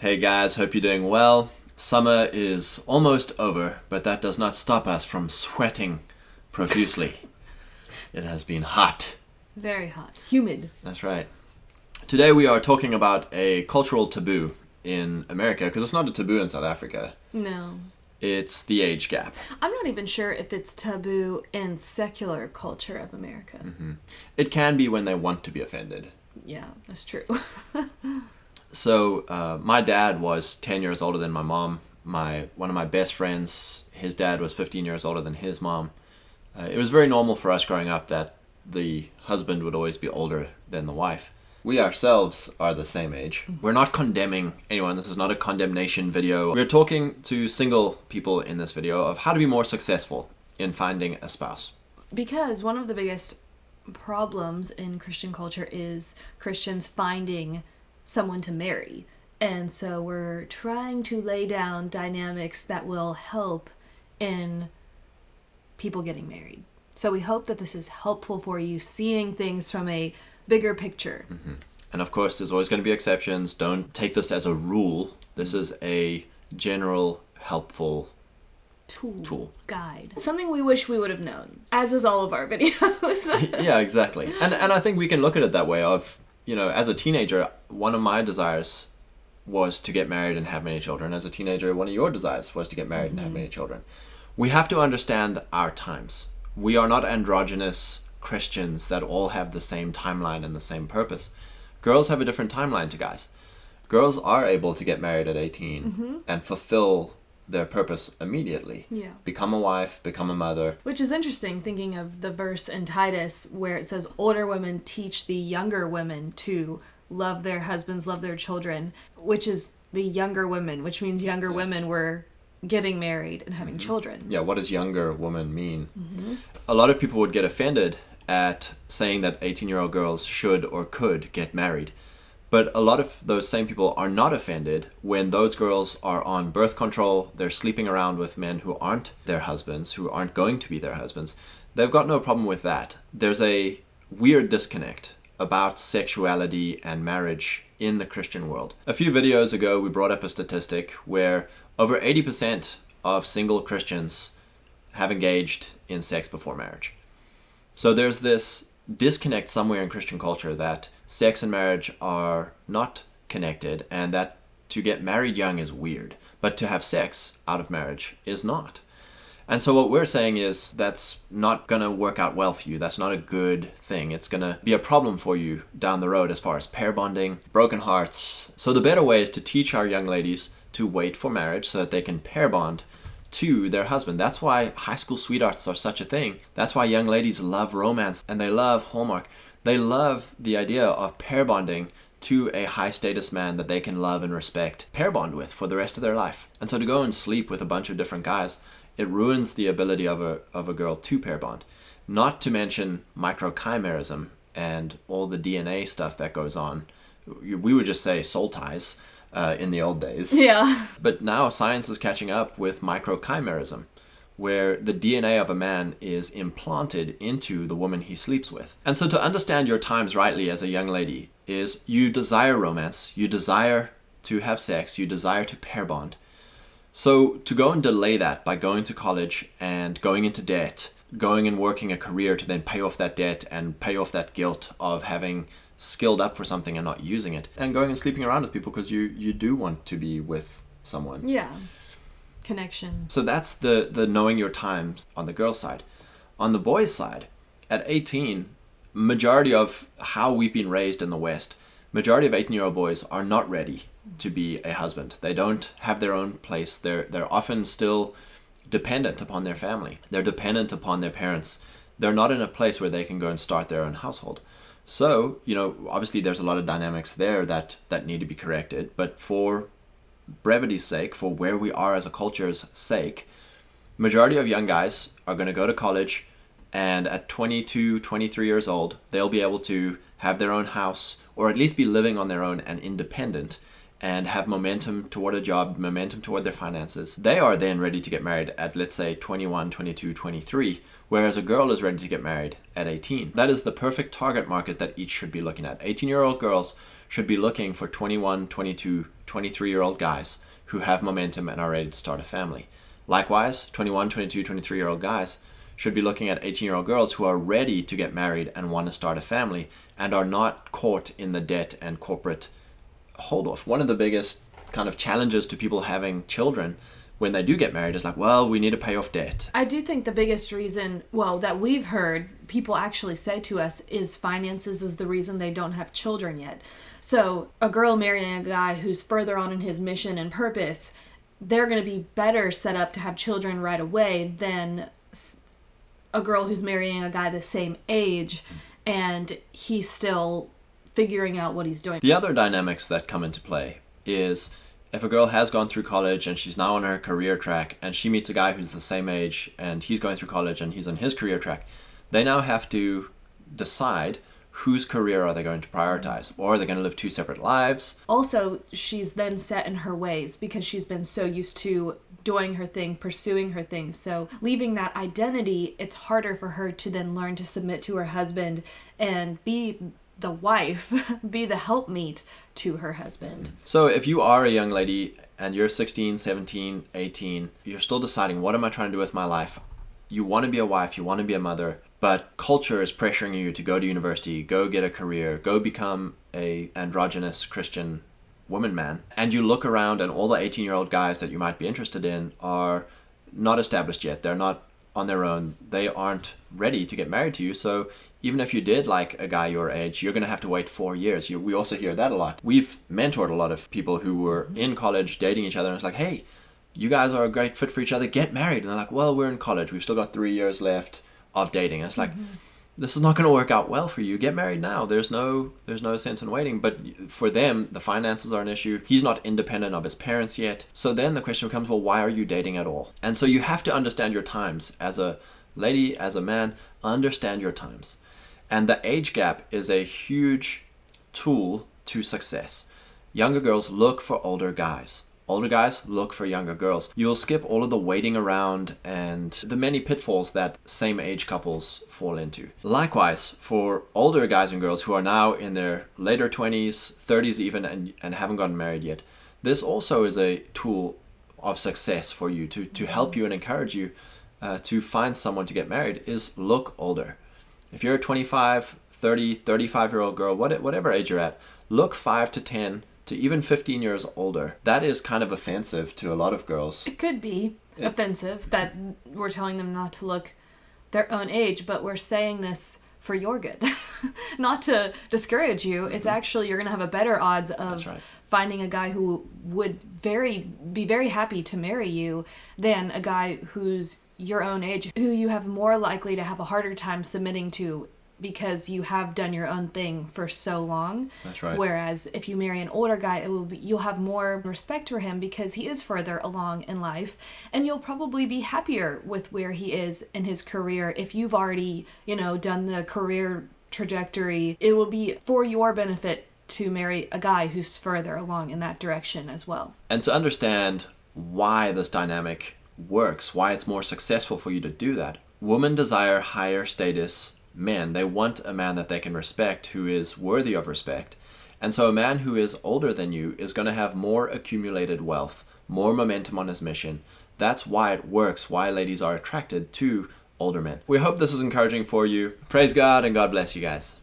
Hey guys, hope you're doing well. Summer is almost over, but that does not stop us from sweating profusely. It has been hot. Very hot. Humid. That's right. Today we are talking about a cultural taboo in America, because it's not a taboo in South Africa. No. It's the age gap. I'm not even sure if it's taboo in secular culture of America. Mm-hmm. It can be when they want to be offended. Yeah, that's true. So my dad was 10 years older than my mom. One of my best friends, his dad was 15 years older than his mom. It was very normal for us growing up that the husband would always be older than the wife. We ourselves are the same age. We're not condemning anyone. This is not a condemnation video. We're talking to single people in this video of how to be more successful in finding a spouse. Because one of the biggest problems in Christian culture is Christians finding someone to marry. And so we're trying to lay down dynamics that will help in people getting married. So we hope that this is helpful for you seeing things from a bigger picture. Mm-hmm. And of course, there's always going to be exceptions. Don't take this as a rule. This is a general, helpful tool. Guide. Something we wish we would have known, as is all of our videos. Yeah, exactly. And I think we can look at it that way of, you know, as a teenager, one of my desires was to get married and have many children. As a teenager, one of your desires was to get married and have many children. We have to understand our times. We are not androgynous Christians that all have the same timeline and the same purpose. Girls have a different timeline to guys. Girls are able to get married at 18 and fulfill their purpose immediately. Yeah. Become a wife, become a mother. Which is interesting, thinking of the verse in Titus where it says older women teach the younger women to love their husbands, love their children, which is the younger women, which means younger women were getting married and having children. Yeah, what does younger woman mean? A lot of people would get offended at saying that 18-year-old girls should or could get married. But a lot of those same people are not offended when those girls are on birth control, they're sleeping around with men who aren't their husbands, who aren't going to be their husbands. They've got no problem with that. There's a weird disconnect about sexuality and marriage in the Christian world. A few videos ago, we brought up a statistic where over 80% of single Christians have engaged in sex before marriage. So there's this disconnect somewhere in Christian culture that sex and marriage are not connected and that to get married young is weird, but to have sex out of marriage is not. And so what we're saying is that's not going to work out well for you. That's not a good thing. It's going to be a problem for you down the road as far as pair bonding, broken hearts. So the better way is to teach our young ladies to wait for marriage so that they can pair bond to their husband. That's why high school sweethearts are such a thing. That's why young ladies love romance and they love Hallmark. They love the idea of pair bonding to a high status man that they can love and respect, pair bond with for the rest of their life. And so to go and sleep with a bunch of different guys, it ruins the ability of a girl to pair bond. Not to mention microchimerism and all the DNA stuff that goes on. We would just say soul ties in the old days. Yeah. But now science is catching up with microchimerism, where the DNA of a man is implanted into the woman he sleeps with. And so to understand your times rightly as a young lady is you desire romance, you desire to have sex, you desire to pair bond. So to go and delay that by going to college and going into debt, going and working a career to then pay off that debt and pay off that guilt of having skilled up for something and not using it, and going and sleeping around with people because you do want to be with someone. Yeah. Connection. So that's the knowing your times on the girl side. On the boys side, at 18, majority of how we've been raised in the West, majority of 18-year-old boys are not ready to be a husband. They don't have their own place. They're often still dependent upon their family. They're dependent upon their parents. They're not in a place where they can go and start their own household. So, you know, obviously there's a lot of dynamics there that need to be corrected, but for brevity's sake, for where we are as a culture's sake, majority of young guys are going to go to college, and at 22, 23 years old, they'll be able to have their own house, or at least be living on their own and independent, and have momentum toward a job, momentum toward their finances, they are then ready to get married at, let's say, 21, 22, 23, whereas a girl is ready to get married at 18. That is the perfect target market that each should be looking at. 18-year-old girls should be looking for 21, 22, 23-year-old guys who have momentum and are ready to start a family. Likewise, 21, 22, 23-year-old guys should be looking at 18-year-old girls who are ready to get married and want to start a family and are not caught in the debt and corporate hold-off. One of the biggest kind of challenges to people having children when they do get married is like, well, we need to pay off debt. I do think the biggest reason, well, that we've heard people actually say to us is finances is the reason they don't have children yet. So a girl marrying a guy who's further on in his mission and purpose, they're going to be better set up to have children right away than a girl who's marrying a guy the same age and he's still figuring out what he's doing. The other dynamics that come into play is if a girl has gone through college and she's now on her career track and she meets a guy who's the same age and he's going through college and he's on his career track, they now have to decide whose career are they going to prioritize, or are they going to live two separate lives? Also, she's then set in her ways because she's been so used to doing her thing, pursuing her thing. So leaving that identity, it's harder for her to then learn to submit to her husband and be the wife, be the helpmeet to her husband. So if you are a young lady and you're 16, 17, 18, you're still deciding, what am I trying to do with my life? You want to be a wife, you want to be a mother, but culture is pressuring you to go to university, go get a career, go become a androgynous Christian woman man. And you look around and all the 18-year-old guys that you might be interested in are not established yet. They're not on their own. They aren't ready to get married to you. So even if you did like a guy your age, you're going to have to wait 4 years. We also hear that a lot. We've mentored a lot of people who were in college dating each other, and it's like, hey, you guys are a great fit for each other, get married. And they're like, well, we're in college, we've still got 3 years left of dating. And it's like, this is not going to work out well for you. Get married now. There's no sense in waiting. But for them, the finances are an issue. He's not independent of his parents yet. So then the question becomes, well, why are you dating at all? And so you have to understand your times. As a lady, as a man, understand your times. And the age gap is a huge tool to success. Younger girls look for older guys. Older guys look for younger girls. You'll skip all of the waiting around and the many pitfalls that same age couples fall into. Likewise, for older guys and girls who are now in their later 20s, 30s even, and haven't gotten married yet, this also is a tool of success for you to help you and encourage you to find someone to get married, is look older. If you're a 25, 30, 35-year-old girl, whatever age you're at, look 5 to 10 to even 15 years older. That is kind of offensive to a lot of girls. It could be offensive that we're telling them not to look their own age, but we're saying this for your good. Not to discourage you. It's actually, you're going to have a better odds of finding a guy who would be very happy to marry you than a guy who's your own age, who you have more likely to have a harder time submitting to because you have done your own thing for so long. That's right. Whereas if you marry an older guy, you'll have more respect for him because he is further along in life, and you'll probably be happier with where he is in his career. If you've already, done the career trajectory, it will be for your benefit to marry a guy who's further along in that direction as well. And to understand why this dynamic works, why it's more successful for you to do that, women desire higher status men. They want a man that they can respect, who is worthy of respect. And so a man who is older than you is going to have more accumulated wealth, more momentum on his mission. That's why it works, why ladies are attracted to older men. We hope this is encouraging for you. Praise God and God bless you guys.